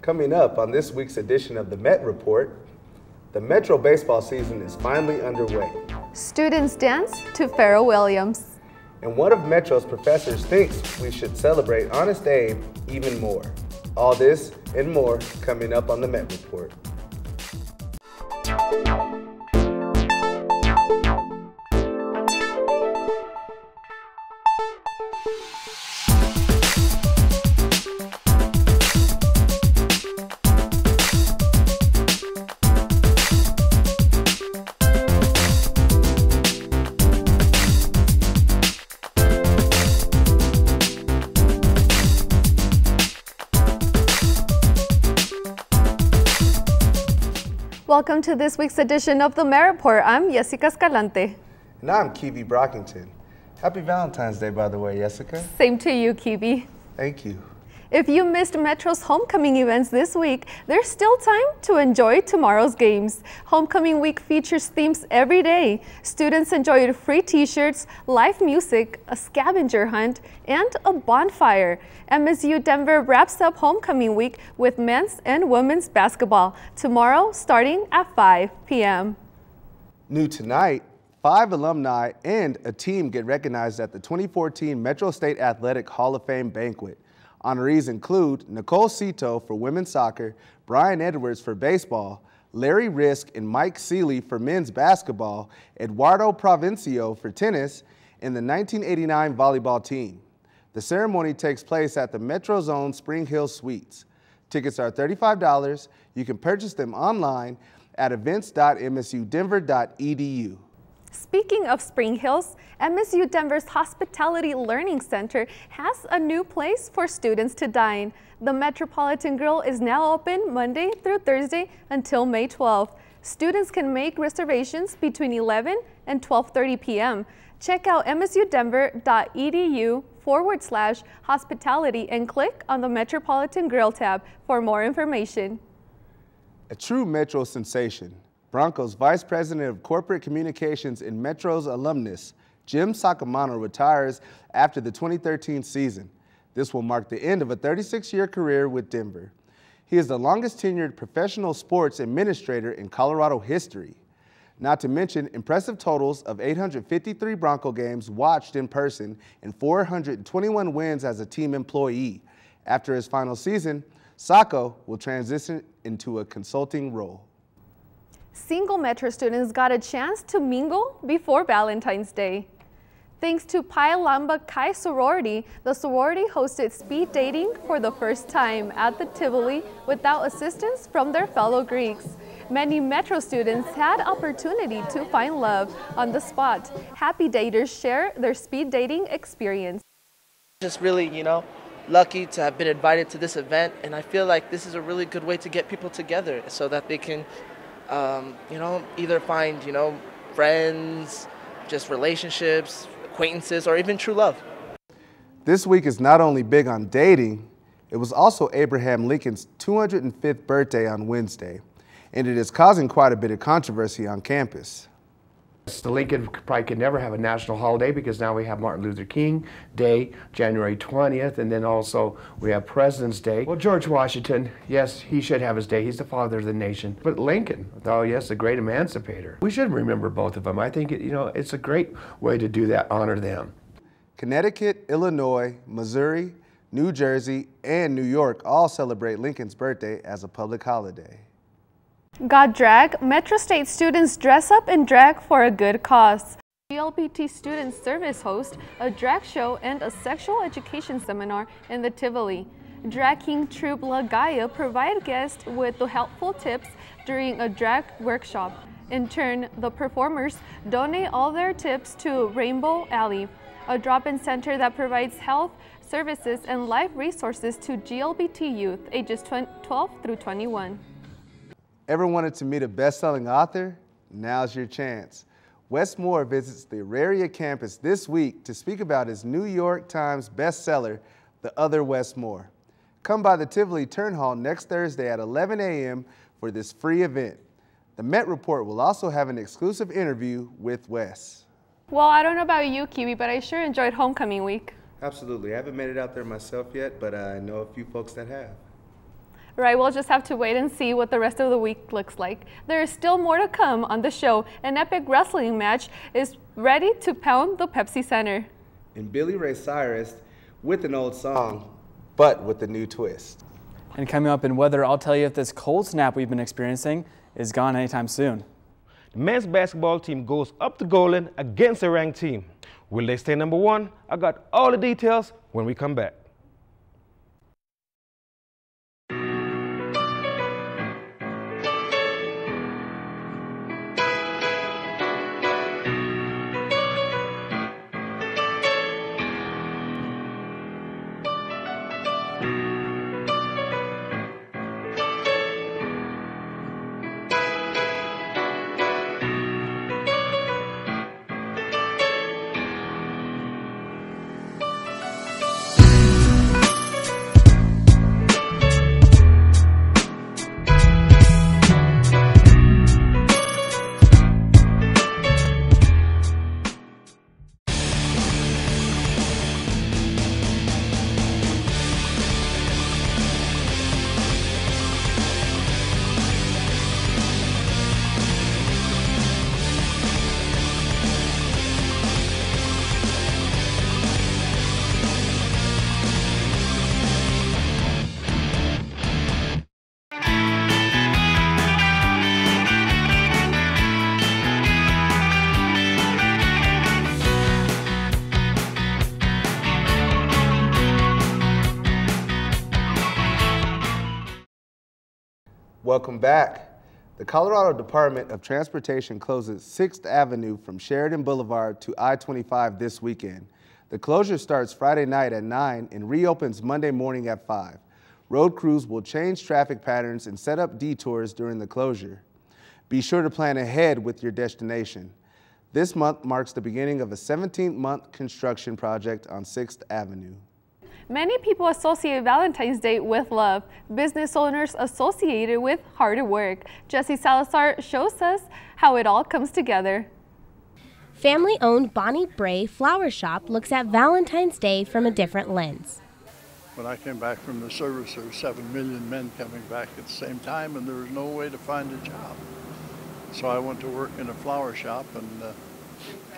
Coming up on this week's edition of the Met Report, the Metro baseball season is finally underway. Students dance to Pharrell Williams. And one of Metro's professors thinks we should celebrate Honest Abe even more. All this and more coming up on the Met Report. Welcome to this week's edition of the Met Report. I'm Yesica Escalante. And I'm Keve Brockington. Happy Valentine's Day, by the way, Yesica. Same to you, Keve. Thank you. If you missed Metro's homecoming events this week, there's still time to enjoy tomorrow's games. Homecoming week features themes every day. Students enjoyed free t-shirts, live music, a scavenger hunt, and a bonfire. MSU Denver wraps up homecoming week with men's and women's basketball tomorrow starting at 5 p.m. New tonight, 5 alumni and a team get recognized at the 2014 Metro State Athletic Hall of Fame banquet. Honorees include Nicole Cito for women's soccer, Brian Edwards for baseball, Larry Risk and Mike Seeley for men's basketball, Eduardo Provencio for tennis, and the 1989 volleyball team. The ceremony takes place at the Metro Zone Spring Hill Suites. Tickets are $35. You can purchase them online at events.msudenver.edu. Speaking of Spring Hills, MSU Denver's Hospitality Learning Center has a new place for students to dine. The Metropolitan Grill is now open Monday through Thursday until May 12th. Students can make reservations between 11 and 12:30 p.m. Check out msudenver.edu/hospitality and click on the Metropolitan Grill tab for more information. A true Metro sensation. Broncos Vice President of Corporate Communications and Metro's alumnus, Jim Sacamano, retires after the 2013 season. This will mark the end of a 36-year career with Denver. He is the longest tenured professional sports administrator in Colorado history. Not to mention impressive totals of 853 Bronco games watched in person and 421 wins as a team employee. After his final season, Sacco will transition into a consulting role. Single Metro students got a chance to mingle before Valentine's Day. Thanks to Pi Lambda Chi sorority, the sorority hosted speed dating for the first time at the Tivoli without assistance from their fellow Greeks. Many Metro students had opportunity to find love on the spot. Happy daters share their speed dating experience. Just really, lucky to have been invited to this event, and I feel like this is a really good way to get people together so that they can either find, friends, just relationships, acquaintances, or even true love. This week is not only big on dating, it was also Abraham Lincoln's 205th birthday on Wednesday, and it is causing quite a bit of controversy on campus. The Lincoln probably could never have a national holiday because now we have Martin Luther King Day, January 20th, and then also we have President's Day. Well, George Washington, yes, he should have his day. He's the father of the nation. But Lincoln, oh yes, the great emancipator. We should remember both of them. I think it's a great way to do that, honor them. Connecticut, Illinois, Missouri, New Jersey, and New York all celebrate Lincoln's birthday as a public holiday. Got drag? Metro State students dress up in drag for a good cause. GLBT students service host a drag show and a sexual education seminar in the Tivoli. Drag King Troupe La Gaia provide guests with the helpful tips during a drag workshop. In turn, the performers donate all their tips to Rainbow Alley, a drop-in center that provides health services and life resources to GLBT youth ages 12 through 21. Ever wanted to meet a best-selling author? Now's your chance. Wes Moore visits the Auraria campus this week to speak about his New York Times bestseller, The Other Wes Moore. Come by the Tivoli Turn Hall next Thursday at 11 a.m. for this free event. The Met Report will also have an exclusive interview with Wes. Well, I don't know about you, Keve, but I sure enjoyed homecoming week. Absolutely. I haven't made it out there myself yet, but I know a few folks that have. Right, we'll just have to wait and see what the rest of the week looks like. There is still more to come on the show. An epic wrestling match is ready to pound the Pepsi Center. And Billy Ray Cyrus with an old song, but with a new twist. And coming up in weather, I'll tell you if this cold snap we've been experiencing is gone anytime soon. The men's basketball team goes up to Golden against a ranked team. Will they stay number one? I got all the details when we come back. Welcome back. The Colorado Department of Transportation closes 6th Avenue from Sheridan Boulevard to I-25 this weekend. The closure starts Friday night at 9 and reopens Monday morning at 5. Road crews will change traffic patterns and set up detours during the closure. Be sure to plan ahead with your destination. This month marks the beginning of a 17-month construction project on 6th Avenue. Many people associate Valentine's Day with love. Business owners associate it with hard work. Jesse Salazar shows us how it all comes together. Family-owned Bonnie Bray Flower Shop looks at Valentine's Day from a different lens. When I came back from the service, there were 7 million men coming back at the same time, and there was no way to find a job. So I went to work in a flower shop and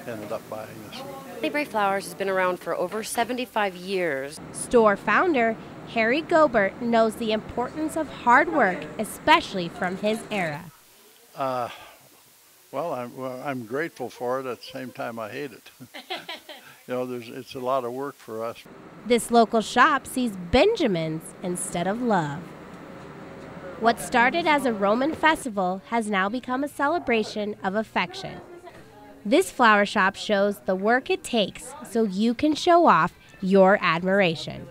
ended up buying this. Bonnie Bray Flowers has been around for over 75 years. Store founder Harry Gobert knows the importance of hard work, especially from his era. Well, I'm grateful for it. At the same time, I hate it. You know, it's a lot of work for us. This local shop sees Benjamins instead of love. What started as a Roman festival has now become a celebration of affection. This flower shop shows the work it takes so you can show off your admiration.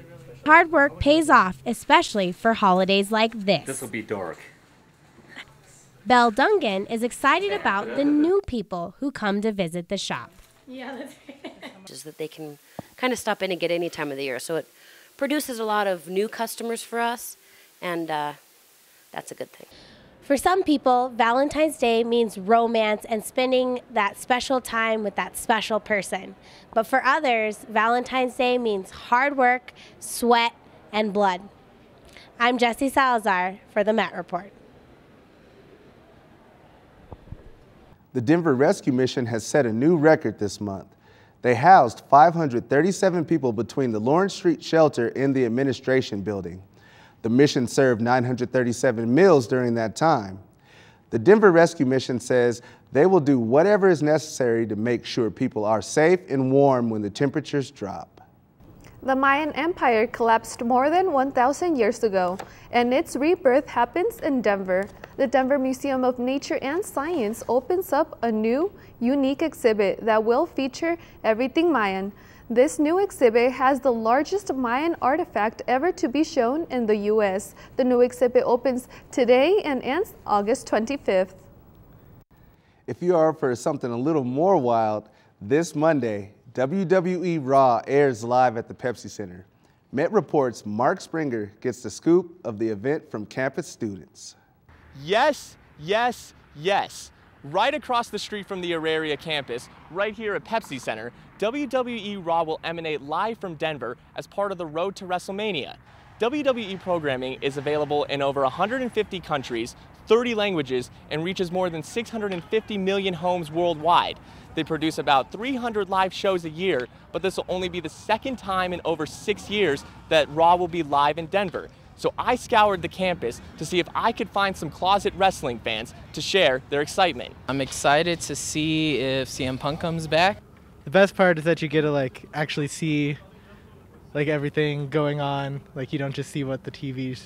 Hard work pays off, especially for holidays like this. This will be dork. Belle Dungan is excited about the new people who come to visit the shop. Yeah, that's right. Is that they can kind of stop in and get any time of the year. So it produces a lot of new customers for us, and that's a good thing. For some people, Valentine's Day means romance and spending that special time with that special person. But for others, Valentine's Day means hard work, sweat, and blood. I'm Jesse Salazar for the Met Report. The Denver Rescue Mission has set a new record this month. They housed 537 people between the Lawrence Street Shelter and the Administration Building. The mission served 937 meals during that time. The Denver Rescue Mission says they will do whatever is necessary to make sure people are safe and warm when the temperatures drop. The Mayan Empire collapsed more than 1,000 years ago, and its rebirth happens in Denver. The Denver Museum of Nature and Science opens up a new, unique exhibit that will feature everything Mayan. This new exhibit has the largest Mayan artifact ever to be shown in the U.S. The new exhibit opens today and ends August 25th. If you are up for something a little more wild, this Monday, WWE Raw airs live at the Pepsi Center. Met Report's Mark Springer gets the scoop of the event from campus students. Yes, yes, yes. Right across the street from the Auraria campus, right here at Pepsi Center, WWE Raw will emanate live from Denver as part of the Road to WrestleMania. WWE programming is available in over 150 countries, 30 languages, and reaches more than 650 million homes worldwide. They produce about 300 live shows a year, but this will only be the second time in over 6 years that Raw will be live in Denver. So I scoured the campus to see if I could find some closet wrestling fans to share their excitement. I'm excited to see if CM Punk comes back. The best part is that you get to actually see everything going on. You don't just see what the TV's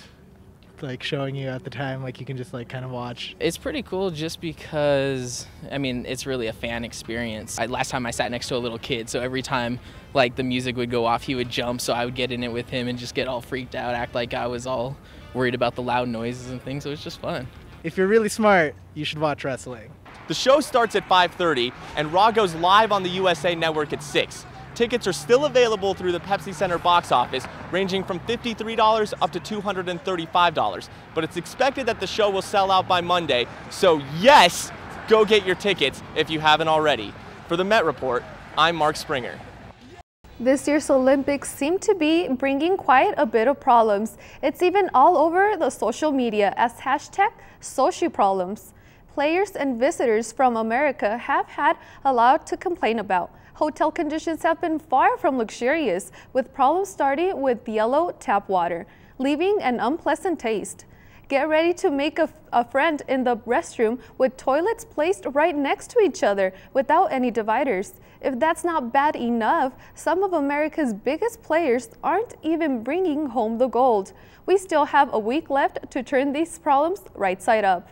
showing you at the time. You can just kind of watch. It's pretty cool just because, I mean, it's really a fan experience. Last time I sat next to a little kid, so every time the music would go off, he would jump, so I would get in it with him and just get all freaked out, act like I was all worried about the loud noises and things, so it was just fun. If you're really smart, you should watch wrestling. The show starts at 5:30 and Raw goes live on the USA Network at 6. Tickets are still available through the Pepsi Center box office, ranging from $53 up to $235. But it's expected that the show will sell out by Monday, so yes, go get your tickets if you haven't already. For the Met Report, I'm Mark Springer. This year's Olympics seem to be bringing quite a bit of problems. It's even all over the social media as #SochiProblems. Players and visitors from America have had a lot to complain about. Hotel conditions have been far from luxurious, with problems starting with yellow tap water, leaving an unpleasant taste. Get ready to make a friend in the restroom with toilets placed right next to each other without any dividers. If that's not bad enough, some of America's biggest players aren't even bringing home the gold. We still have a week left to turn these problems right side up.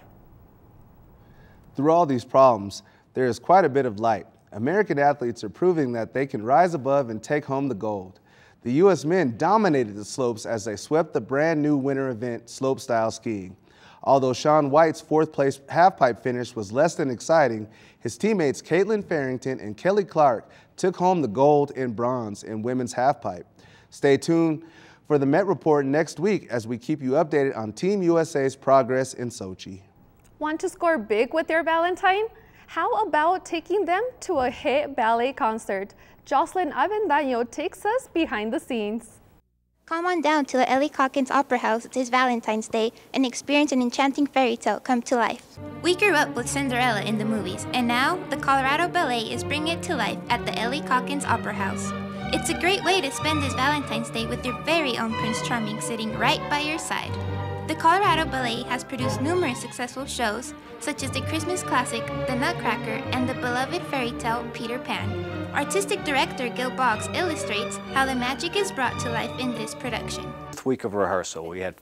Through all these problems, there is quite a bit of light. American athletes are proving that they can rise above and take home the gold. The U.S. men dominated the slopes as they swept the brand new winter event, slopestyle skiing. Although Shaun White's fourth-place halfpipe finish was less than exciting, his teammates Caitlin Farrington and Kelly Clark took home the gold and bronze in women's halfpipe. Stay tuned for the Met Report next week as we keep you updated on Team USA's progress in Sochi. Want to score big with your Valentine? How about taking them to a hit ballet concert? Jocelyn Avendaño takes us behind the scenes. Come on down to the Ellie Calkins Opera House this Valentine's Day and experience an enchanting fairy tale come to life. We grew up with Cinderella in the movies, and now the Colorado Ballet is bringing it to life at the Ellie Calkins Opera House. It's a great way to spend this Valentine's Day with your very own Prince Charming sitting right by your side. The Colorado Ballet has produced numerous successful shows, such as the Christmas classic, The Nutcracker, and the beloved fairy tale, Peter Pan. Artistic director Gil Boggs illustrates how the magic is brought to life in this production. Week of rehearsal. We had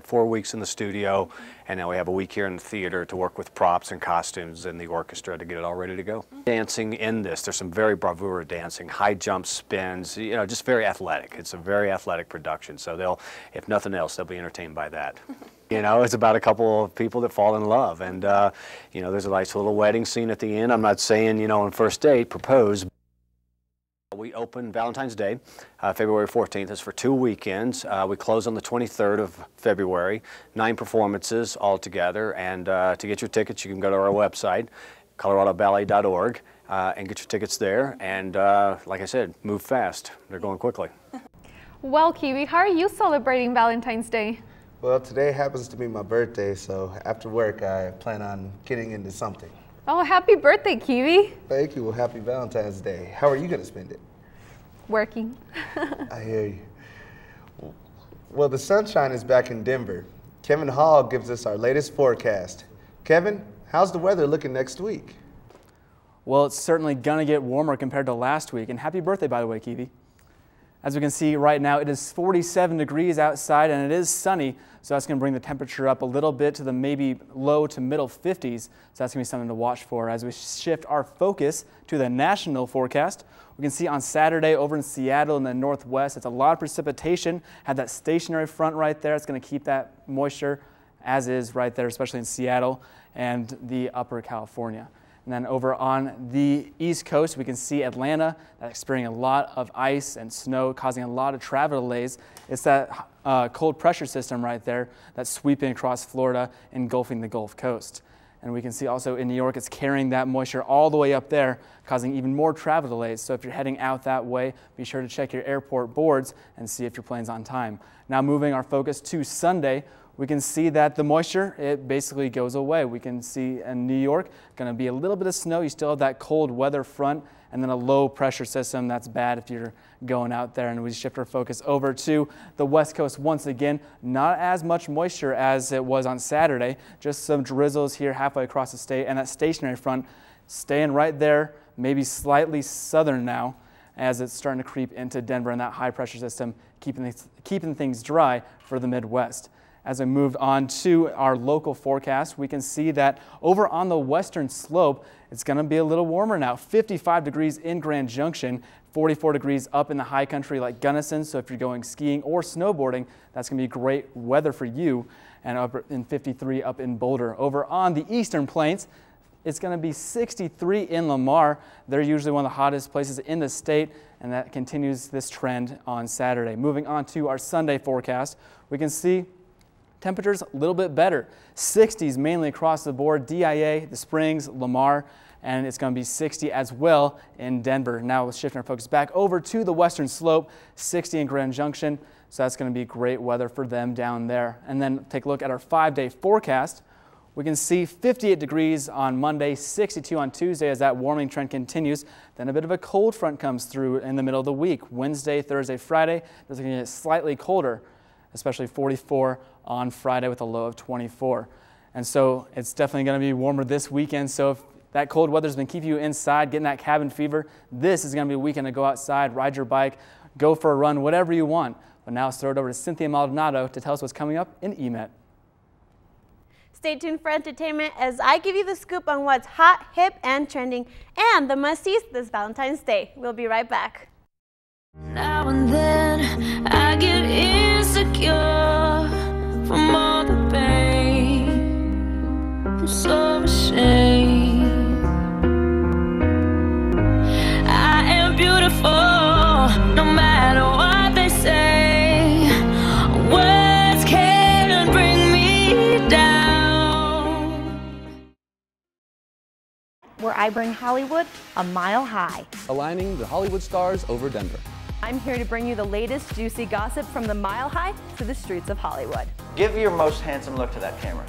4 weeks in the studio, and now we have a week here in the theater to work with props and costumes and the orchestra to get it all ready to go. Dancing in this, there's some very bravura dancing, high jump spins, just very athletic. It's a very athletic production, so if nothing else, they'll be entertained by that. It's about a couple of people that fall in love, and there's a nice little wedding scene at the end. I'm not saying, on first date, propose. We open Valentine's Day, February 14th. It's for 2 weekends. We close on the 23rd of February, 9 performances altogether. And to get your tickets, you can go to our website, coloradoballet.org, and get your tickets there. And like I said, move fast. They're going quickly. Well, Keve, how are you celebrating Valentine's Day? Well, today happens to be my birthday, so after work, I plan on getting into something. Oh, happy birthday, Keve. Thank you. Well, happy Valentine's Day. How are you going to spend it? Working. I hear you. Well, the sunshine is back in Denver. Kevin Hall gives us our latest forecast. Kevin, how's the weather looking next week? Well, it's certainly going to get warmer compared to last week. And happy birthday, by the way, Keve. As we can see right now, it is 47 degrees outside and it is sunny, so that's going to bring the temperature up a little bit to the maybe low to middle 50s. So that's going to be something to watch for. As we shift our focus to the national forecast, we can see on Saturday over in Seattle in the northwest, it's a lot of precipitation. Had that stationary front right there. It's going to keep that moisture as is right there, especially in Seattle and the upper California. And then over on the East Coast, we can see Atlanta experiencing a lot of ice and snow, causing a lot of travel delays. It's that cold pressure system right there that's sweeping across Florida, engulfing the Gulf Coast. And we can see also in New York, it's carrying that moisture all the way up there, causing even more travel delays. So if you're heading out that way, be sure to check your airport boards and see if your plane's on time. Now moving our focus to Sunday, we can see that the moisture, it basically goes away. We can see in New York, going to be a little bit of snow. You still have that cold weather front and then a low pressure system. That's bad if you're going out there. And we shift our focus over to the West Coast once again. Not as much moisture as it was on Saturday, just some drizzles here halfway across the state, and that stationary front staying right there, maybe slightly southern now as it's starting to creep into Denver, and that high pressure system keeping things dry for the Midwest. As we move on to our local forecast, we can see that over on the western slope, it's going to be a little warmer now. 55 degrees in Grand Junction, 44 degrees up in the high country like Gunnison. So if you're going skiing or snowboarding, that's going to be great weather for you. And up in 53 up in Boulder. Over on the eastern plains, it's going to be 63 in Lamar. They're usually one of the hottest places in the state, and that continues this trend on Saturday. Moving on to our Sunday forecast, we can see temperatures a little bit better. 60s mainly across the board, DIA, the Springs, Lamar, and it's going to be 60 as well in Denver. Now we'll shift our focus back over to the western slope, 60 in Grand Junction, so that's going to be great weather for them down there. And then take a look at our 5-day forecast. We can see 58 degrees on Monday, 62 on Tuesday as that warming trend continues. Then a bit of a cold front comes through in the middle of the week. Wednesday, Thursday, Friday, it's going to get slightly colder, especially 44 on Friday with a low of 24. And so it's definitely going to be warmer this weekend. So if that cold weather's been keeping you inside, getting that cabin fever, this is going to be a weekend to go outside, ride your bike, go for a run, whatever you want. But now let's throw it over to Cinthia Maldonado to tell us what's coming up in EMet. Stay tuned for entertainment as I give you the scoop on what's hot, hip, and trending, and the must-sees this Valentine's Day. We'll be right back. Now and then I get insecure from all the pain. I'm so ashamed. I am beautiful, no matter what they say. Words can't bring me down. Where I bring Hollywood a mile high. Aligning the Hollywood stars over Denver. I'm here to bring you the latest juicy gossip from the mile high to the streets of Hollywood. Give your most handsome look to that camera.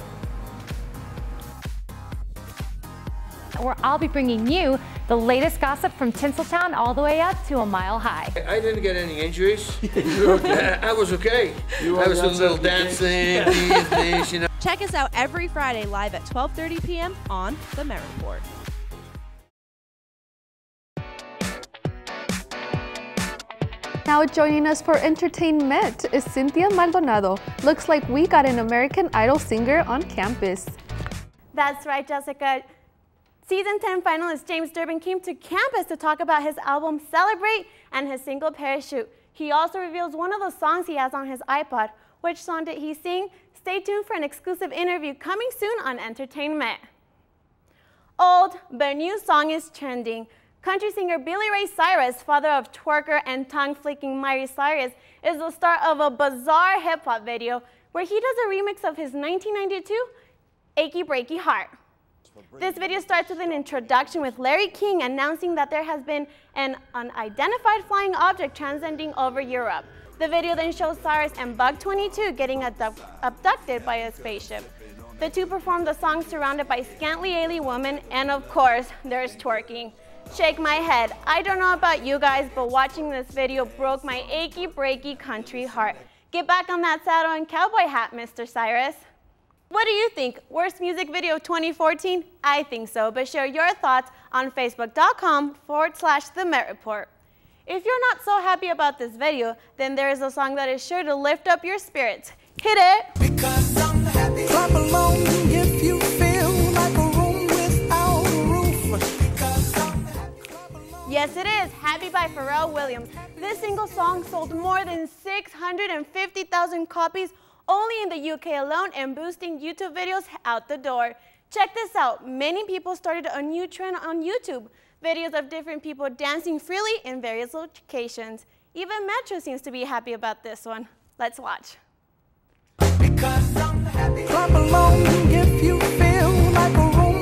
Where I'll be bringing you the latest gossip from Tinseltown all the way up to a mile high. I didn't get any injuries. I was okay. I was a little dancing, these, you know. Check us out every Friday live at 12:30 p.m. on The Met Report. Now joining us for entertainment is Cinthia Maldonado. Looks like we got an American Idol singer on campus. That's right, Jessica. Season 10 finalist James Durbin came to campus to talk about his album Celebrate and his single Parachute. He also reveals one of the songs he has on his iPod. Which song did he sing? Stay tuned for an exclusive interview coming soon on Entertainment. Old but new song is trending. Country singer Billy Ray Cyrus, father of twerker and tongue-flicking Miley Cyrus, is the star of a bizarre hip-hop video where he does a remix of his 1992 Achy Breaky Heart. This video starts with an introduction with Larry King announcing that there has been an unidentified flying object transcending over Europe. The video then shows Cyrus and Bug 22 getting abducted by a spaceship. The two perform the song surrounded by scantily alien women, and of course, there's twerking. Shake my head. I don't know about you guys, but watching this video broke my achy breaky country heart. Get back on that saddle and cowboy hat, Mr. Cyrus. What do you think? Worst music video of 2014? I think so, but share your thoughts on facebook.com/The Met Report. If you're not so happy about this video, then there is a song that is sure to lift up your spirits. Hit it! Because I'm happy. Clap along if you feel like a room without a roof. Yes, it is. Happy by Pharrell Williams. This single song sold more than 650,000 copies only in the UK alone and boosting YouTube videos out the door. Check this out. Many people started a new trend on YouTube. Videos of different people dancing freely in various locations. Even Metro seems to be happy about this one. Let's watch. Because I'm happy. Clap along if you feel like a room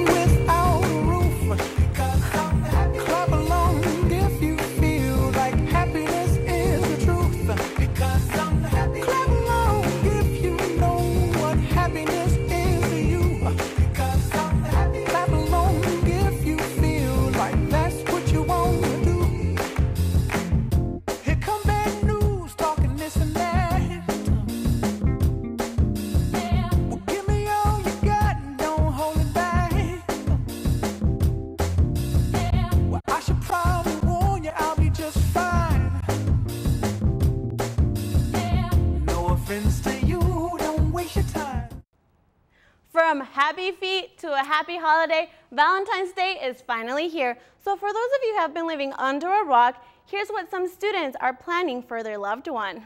From happy feet to a happy holiday, Valentine's Day is finally here. So for those of you who have been living under a rock, here's what some students are planning for their loved one.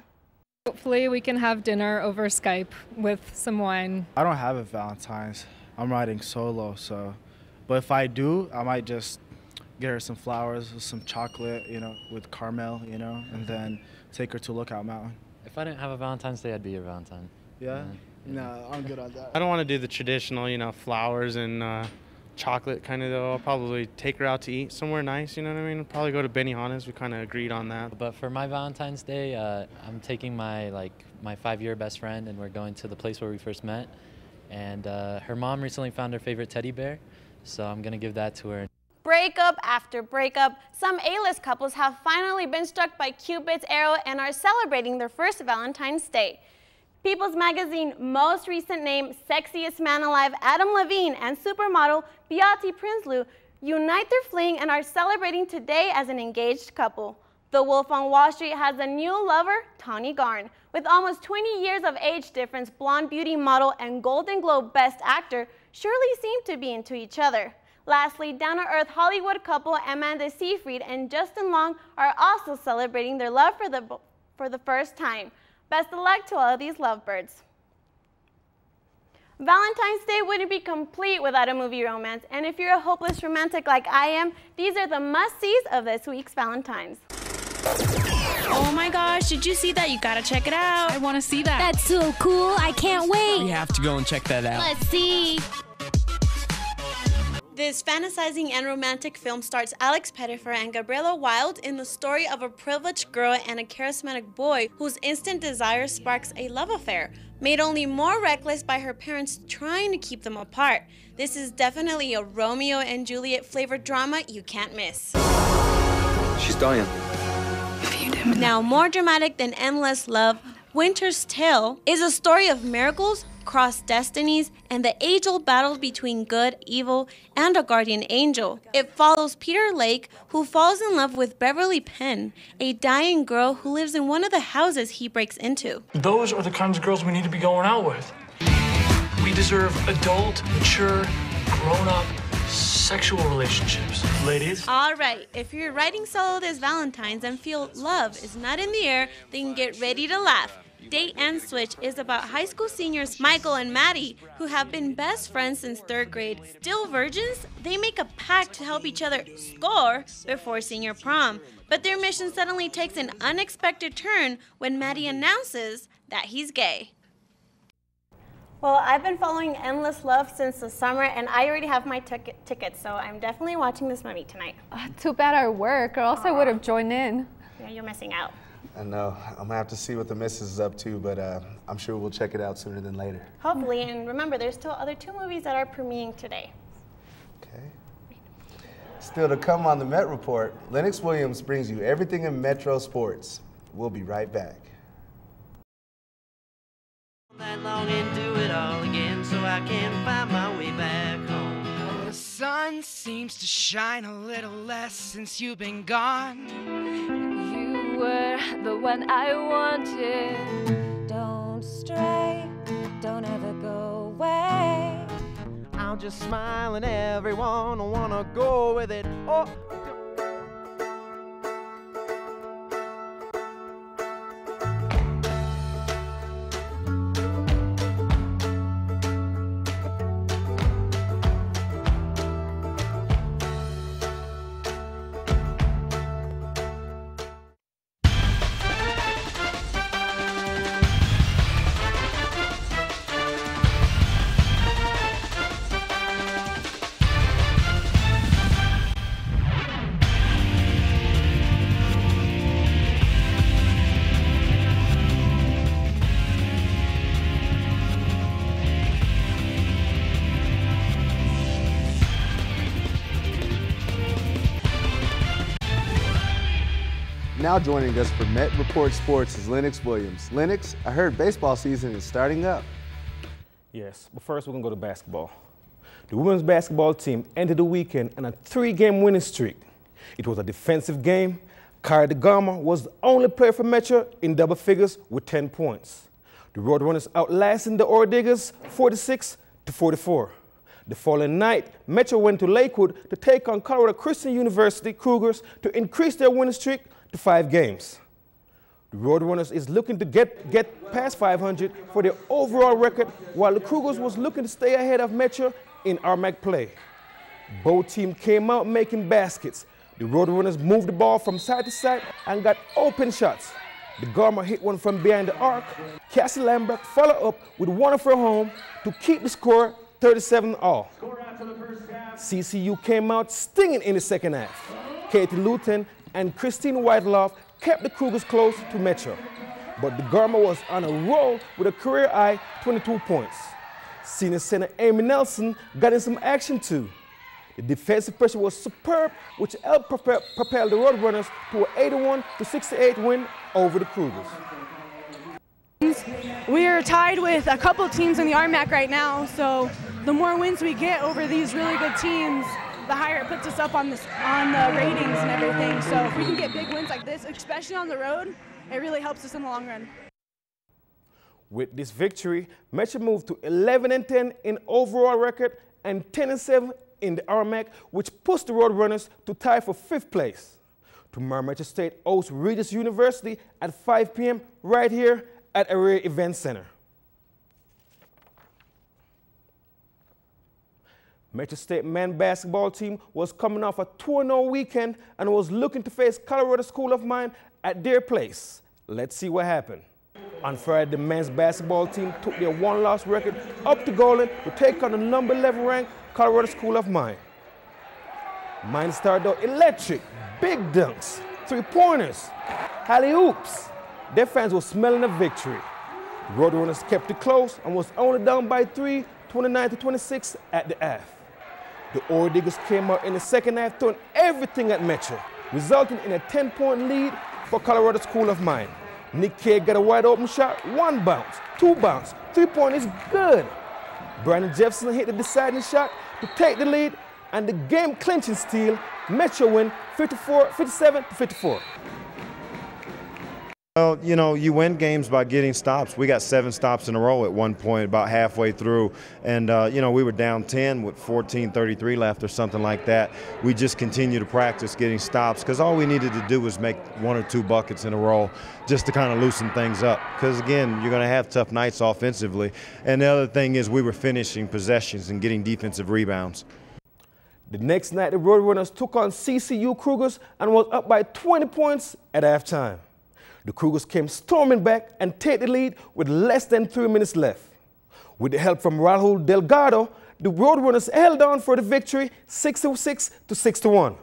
Hopefully we can have dinner over Skype with some wine. I don't have a Valentine's. I'm riding solo, so. But if I do, I might just get her some flowers with some chocolate, you know, with caramel, you know, and then take her to Lookout Mountain. If I didn't have a Valentine's Day, I'd be your Valentine. Yeah? No, I'm good on that. I don't want to do the traditional, you know, flowers and chocolate kind of though. I'll probably take her out to eat somewhere nice, you know what I mean? Probably go to Benihana's. We kind of agreed on that. But for my Valentine's Day, I'm taking my 5-year best friend, and we're going to the place where we first met. And her mom recently found her favorite teddy bear, so I'm gonna give that to her. Breakup after breakup, some A-list couples have finally been struck by Cupid's arrow and are celebrating their first Valentine's Day. People's Magazine most recent name, Sexiest Man Alive Adam Levine and supermodel Beate Prinsloo unite their fling and are celebrating today as an engaged couple. The Wolf on Wall Street has a new lover, Tawny Garn. With almost 20 years of age difference, blonde beauty model and Golden Globe Best Actor surely seem to be into each other. Lastly, down-to-earth Hollywood couple Amanda Seyfried and Justin Long are also celebrating their love for the first time. Best of luck to all of these lovebirds. Valentine's Day wouldn't be complete without a movie romance, and if you're a hopeless romantic like I am, these are the must-sees of this week's Valentine's. Oh my gosh, did you see that? You gotta check it out. I want to see that. That's so cool. I can't wait. We have to go and check that out. Let's see. This fantasizing and romantic film stars Alex Pettyfer and Gabriella Wilde in the story of a privileged girl and a charismatic boy whose instant desire sparks a love affair, made only more reckless by her parents trying to keep them apart. This is definitely a Romeo and Juliet flavored drama you can't miss. She's dying. Now, more dramatic than Endless Love, Winter's Tale is a story of miracles, crossed destinies, and the age-old battle between good, evil, and a guardian angel. It follows Peter Lake, who falls in love with Beverly Penn, a dying girl who lives in one of the houses he breaks into. Those are the kinds of girls we need to be going out with. We deserve adult, mature, grown-up, sexual relationships. Ladies? All right, if you're riding solo this Valentine's and feel love is not in the air, then get ready to laugh. Date and Switch is about high school seniors Michael and Maddie, who have been best friends since 3rd grade. Still virgins, they make a pact to help each other score before senior prom. But their mission suddenly takes an unexpected turn when Maddie announces that he's gay. Well, I've been following Endless Love since the summer, and I already have my tickets, so I'm definitely watching this movie tonight. Too bad I work, or else I would have joined in. Yeah, you're missing out. I know. I'm going to have to see what the missus is up to, but I'm sure we'll check it out sooner than later. Hopefully, and remember, there's still other 2 movies that are premiering today. Okay. Still to come on the Met Report, Lennox Williams brings you everything in Metro sports. We'll be right back. That long and do it all again so I can find my way back home. The sun seems to shine a little less since you've been gone. You were the one I wanted. Don't stray, don't ever go away. I'll just smile and everyone will wanna go with it. Oh. Now joining us for Met Report Sports is Lennox Williams. Lennox, I heard baseball season is starting up. Yes, but first we're going to go to basketball. The women's basketball team ended the weekend on a 3-game winning streak. It was a defensive game. Kara DeGarma was the only player for Metro in double figures with 10 points. The Roadrunners outlasting the Ore Diggers 44. The following night, Metro went to Lakewood to take on Colorado Christian University Cougars to increase their winning streak to 5 games. The Roadrunners is looking to get past 500 for their overall record, while the Cougars was looking to stay ahead of Metro in RMAC play. Both teams came out making baskets. The Roadrunners moved the ball from side to side and got open shots. The Garma hit one from behind the arc. Cassie Lambert followed up with one of her home to keep the score 37-all. CCU came out stinging in the second half. Katie Luton and Christine Whiteloff kept the Cougars close to Metro, but the Garma was on a roll with a career-high 22 points. Senior center Amy Nelson got in some action too. The defensive pressure was superb, which helped propel the Roadrunners to an 81-68 win over the Cougars. We are tied with a couple teams in the RMAC right now, so the more wins we get over these really good teams, the higher it puts us up on the ratings and everything. So if we can get big wins like this, especially on the road, it really helps us in the long run. With this victory, Metro moved to 11-10 in overall record and 10-7 in the RMAC, which pushed the Roadrunners to tie for 5th place. Tomorrow, Metro State hosts Regis University at 5 p.m. right here at Area Event Center. Metro State men's basketball team was coming off a 2-0 weekend and was looking to face Colorado School of Mine at their place. Let's see what happened. On Friday, the men's basketball team took their 1-loss record up to Golden to take on the number 11 ranked Colorado School of Mine. Mine started out electric, big dunks, 3-pointers, alley-oops. Their fans were smelling a victory. The Roadrunners kept it close and was only down by 3, 29-26 at the half. The Ore Diggers came out in the second half throwing everything at Metro, resulting in a 10-point lead for Colorado School of Mine. Nick Keve got a wide open shot, 1 bounce, 2 bounce, 3-point is good. Brandon Jefferson hit the deciding shot to take the lead, and the game-clinching steal, Metro win 57-54. Well, you know, you win games by getting stops. We got 7 stops in a row at one point about halfway through. And, you know, we were down 10 with 14:33 left or something like that. We just continue to practice getting stops because all we needed to do was make 1 or 2 buckets in a row just to kind of loosen things up. Because, again, you're going to have tough nights offensively. And the other thing is we were finishing possessions and getting defensive rebounds. The next night, the Roadrunners took on CCU Cougars and was up by 20 points at halftime. The Cougars came storming back and take the lead with less than 3 minutes left. With the help from Raul Delgado, the Roadrunners held on for the victory 66-61.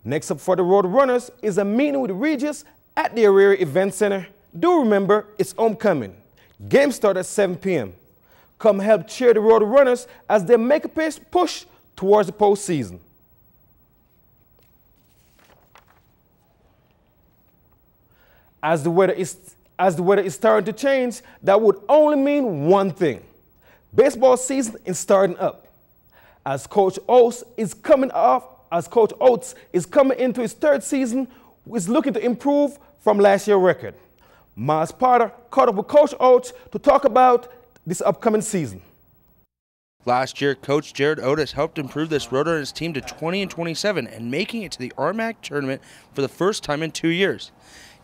Next up for the Roadrunners is a meeting with Regis at the Area Event Center. Do remember, it's homecoming. Game starts at 7 p.m. Come help cheer the Roadrunners as they make a push towards the postseason. As the weather is starting to change, that would only mean one thing. Baseball season is starting up. As Coach Oates is coming into his 3rd season, is looking to improve from last year's record. Miles Potter caught up with Coach Oates to talk about this upcoming season. Last year, Coach Jared Otis helped improve this Roadrunners team to 20-27 and making it to the RMAC tournament for the first time in 2 years.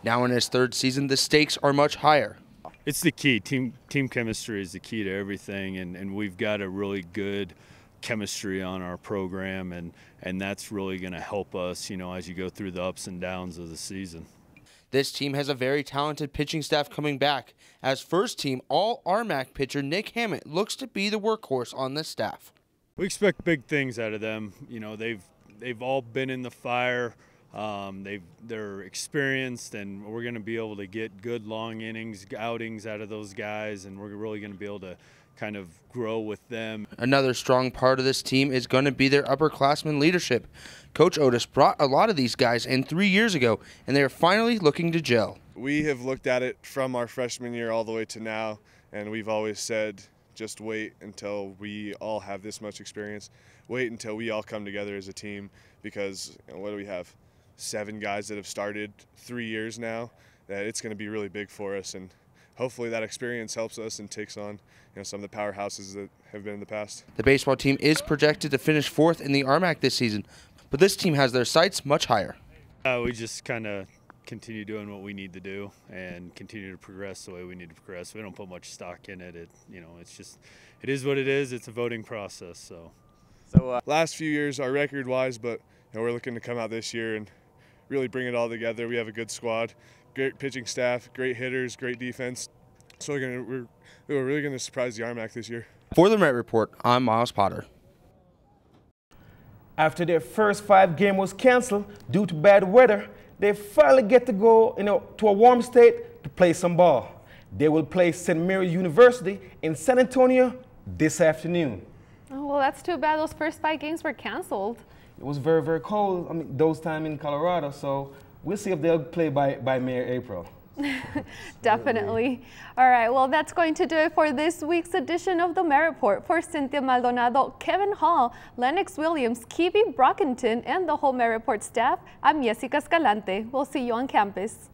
Now in his 3rd season, the stakes are much higher. It's the key. Team chemistry is the key to everything, and we've got a really good chemistry on our program, and that's really going to help us, you know, as you go through the ups and downs of the season. This team has a very talented pitching staff coming back, as first-team All-RMAC pitcher Nick Hammett looks to be the workhorse on this staff. We expect big things out of them. You know, they've all been in the fire. They're experienced, and we're going to be able to get good long outings out of those guys, and we're really going to be able to kind of grow with them. Another strong part of this team is going to be their upperclassmen leadership. Coach Otis brought a lot of these guys in 3 years ago, and they are finally looking to gel. We have looked at it from our freshman year all the way to now, and we've always said, just wait until we all have this much experience. Wait until we all come together as a team, because what do we have? 7 guys that have started 3 years now. That it's going to be really big for us, and hopefully that experience helps us and takes on some of the powerhouses that have been in the past. The baseball team is projected to finish 4th in the RMAC this season, but this team has their sights much higher. We just kind of continue doing what we need to do and continue to progress the way we need to progress. We don't put much stock in it. It's just, it is what it is. It's a voting process. So last few years are record-wise, but we're looking to come out this year and really bring it all together. We have a good squad, great pitching staff, great hitters, great defense. So we're really going to surprise the RMAC this year. For the EMet Report, I'm Miles Potter. After their first 5 game was canceled due to bad weather, they finally get to go to a warm state to play some ball. They will play St. Mary's University in San Antonio this afternoon. Oh, well, that's too bad those first 5 games were canceled. It was very, very cold, those time in Colorado, so we'll see if they'll play by May or April. Definitely. All right, well, that's going to do it for this week's edition of the EMet Report. For Cinthia Maldonado, Kevin Hall, Lennox Williams, Keve, Brockington, and the whole EMet Report staff, I'm Yesica Escalante. We'll see you on campus.